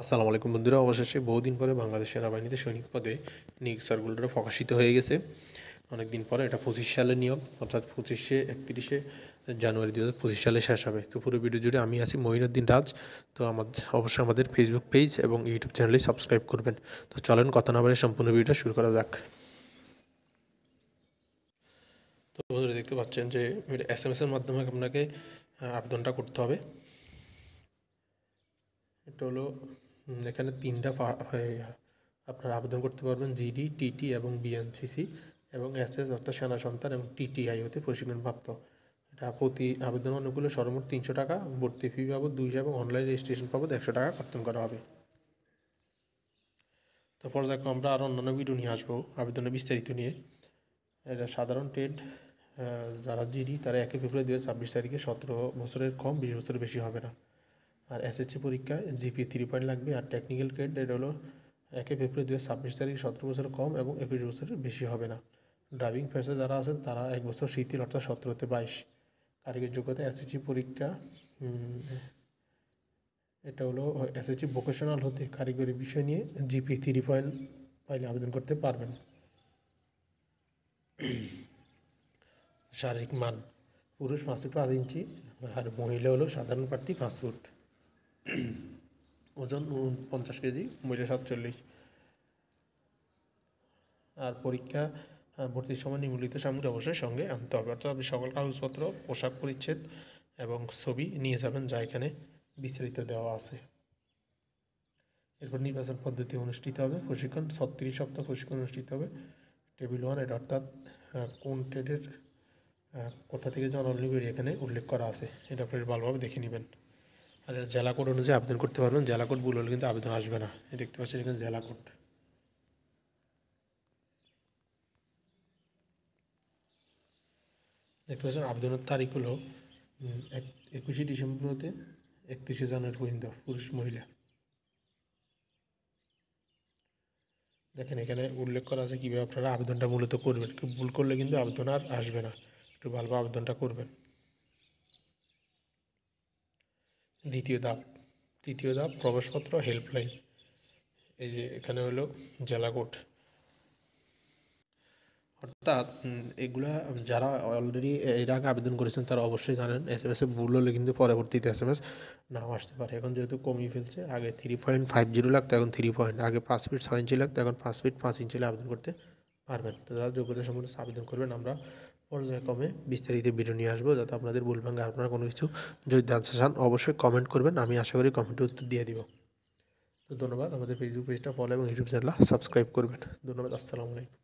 আসসালামু আলাইকুম বন্ধুরা, অবশেষে বহুদিন পরে বাংলাদেশ সেনাবাহিনীতে সৈনিক পদে নিয়োগ সার্কুলারটা প্রকাশিত হয়ে গেছে। অনেক দিন পরে এটা 25 সালের নিয়োগ, অর্থাৎ 31শে জানুয়ারি 2025 সালে শেষ হবে। তো পুরো ভিডিও জুড়ে আমি আছি মঈনুদ্দিন রাজ। তো অবশ্যই আমাদের ফেসবুক পেজ এবং ইউটিউব চ্যানেলে সাবস্ক্রাইব করবেন। তো চলেন কথা না বলে সম্পূর্ণ ভিডিওটা শুরু করা যাক। তো বন্ধুরা দেখতে পাচ্ছেন যে SMS-এর মাধ্যমে আপনাকে আবেদনটা করতে হবে। এটা হলো এখানে তিনটা আপনারা আবেদন করতে পারবেন: জিডি, টিটি এবং বিএনসিসি এবং এসএস অর্থাৎ সেনা সন্তান এবং টিটিআই হতে প্রশিক্ষণপ্রাপ্ত। এটা প্রতি আবেদন অনুকূলে সর্বমোট 300 টাকা, ভর্তি ফি বাবদ 200 এবং অনলাইন রেজিস্ট্রেশন বাবদ 100 টাকা কর্তন করা হবে। তো পর্যায়ক্রমে আমরা আরও অন্যান্য ভিডিও নিয়ে আসবো আবেদনের বিস্তারিত নিয়ে। এটা সাধারণ ট্রেড যারা জিডি তারা 1 ফেব্রুয়ারি 2026 তারিখে 17 বছরের কম 20 বছরের বেশি হবে না। আর এসএসসি পরীক্ষায় জিপিএ 3 পয়েন্ট লাগবে। আর টেকনিক্যাল ট্রেড এটা হলো 1 ফেব্রুয়ারি 2026 তারিখ 17 বছরের কম এবং 21 বছরের বেশি হবে না। ড্রাইভিং ফেসে যারা আছেন তারা 1 বছর শিথিল অর্থাৎ 17 থেকে 22। কারিগরি যোগ্যতা এসএসসি পরীক্ষা এটা হলো এসএসসি ভোকেশনাল হতে কারিগরি বিষয় নিয়ে জিপিএ 3 পয়েন্ট পাইলে আবেদন করতে পারবেন। শারীরিক মান: পুরুষ 5 ফুট 5 ইঞ্চি আর মহিলা হলো সাধারণ প্রার্থী 5 ফুট। ওজন 50 কেজি, মহিলা 47। আর পরীক্ষা ভর্তির সময় নিম্নলিখিত সামগ্রী অবশ্যই সঙ্গে আনতে হবে, অর্থাৎ আপনি সকল কাগজপত্র, পোশাক পরিচ্ছেদ এবং ছবি নিয়ে যাবেন, যা এখানে বিস্তারিত দেওয়া আছে। এরপর নির্বাচন পদ্ধতি অনুষ্ঠিত হবে। প্রশিক্ষণ 36 সপ্তাহ প্রশিক্ষণ অনুষ্ঠিত হবে। টেবিল 1 এটা অর্থাৎ কোন ট্রেডের কোথা থেকে জনরল নিবে এখানে উল্লেখ করা আছে, এটা আপনি ভালোভাবে দেখে নেবেন। আর জেলা কোড অনুযায়ী আবেদন করতে পারবেন। জেলা কোড ভুল হলে কিন্তু আবেদন আসবে না। দেখতে পাচ্ছেন এখানে জেলা কোড। দেখতে পাচ্ছেন আবেদনের তারিখ হলো 21 ডিসেম্বর হতে 31 জানুয়ারি পর্যন্ত, পুরুষ মহিলা। দেখেন এখানে উল্লেখ করা আছে কীভাবে আপনারা আবেদনটা মূলত করবেন। কেউ ভুল করলে কিন্তু আবেদন আর আসবে না। একটু ভালোভাবে আবেদনটা করবেন। তৃতীয় ধাপ প্রবেশপত্র হেল্পলাইন। এই যে এখানে হলো জেলা কোড, অর্থাৎ এগুলা যারা অলরেডি এর আগে আবেদন করেছেন তারা অবশ্যই জানেন SMS-এ ভুল হলে কিন্তু পরবর্তীতে SMS নাও আসতে পারে। এখন যেহেতু কমিয়ে ফেলছে, আগে 3.50 লাগতো, এখন 3 পয়েন্ট, আগে 5 ফিট 6 ইঞ্চি লাগতো, এখন 5 ফিট 5 ইঞ্চি আবেদন করতে পারবেন। তো যারা যোগ্যতা সম্পন্ন আবেদন করবেন, আমরা পর্যায়ক্রমে বিস্তারিত ভিডিও নিয়ে আসবো, যাতে আপনাদের ভুল ভাঙে আপনারা কোনো কিছু যদি জানতে চান অবশ্যই কমেন্ট করবেন, আমি আশা করি কমেন্টে উত্তর দিয়ে দিব। তো ধন্যবাদ। আমাদের ফেসবুক পেজটা ফলো এবং ইউটিউব চ্যানেল সাবস্ক্রাইব করবেন। ধন্যবাদ। আসসালামু আলাইকুম।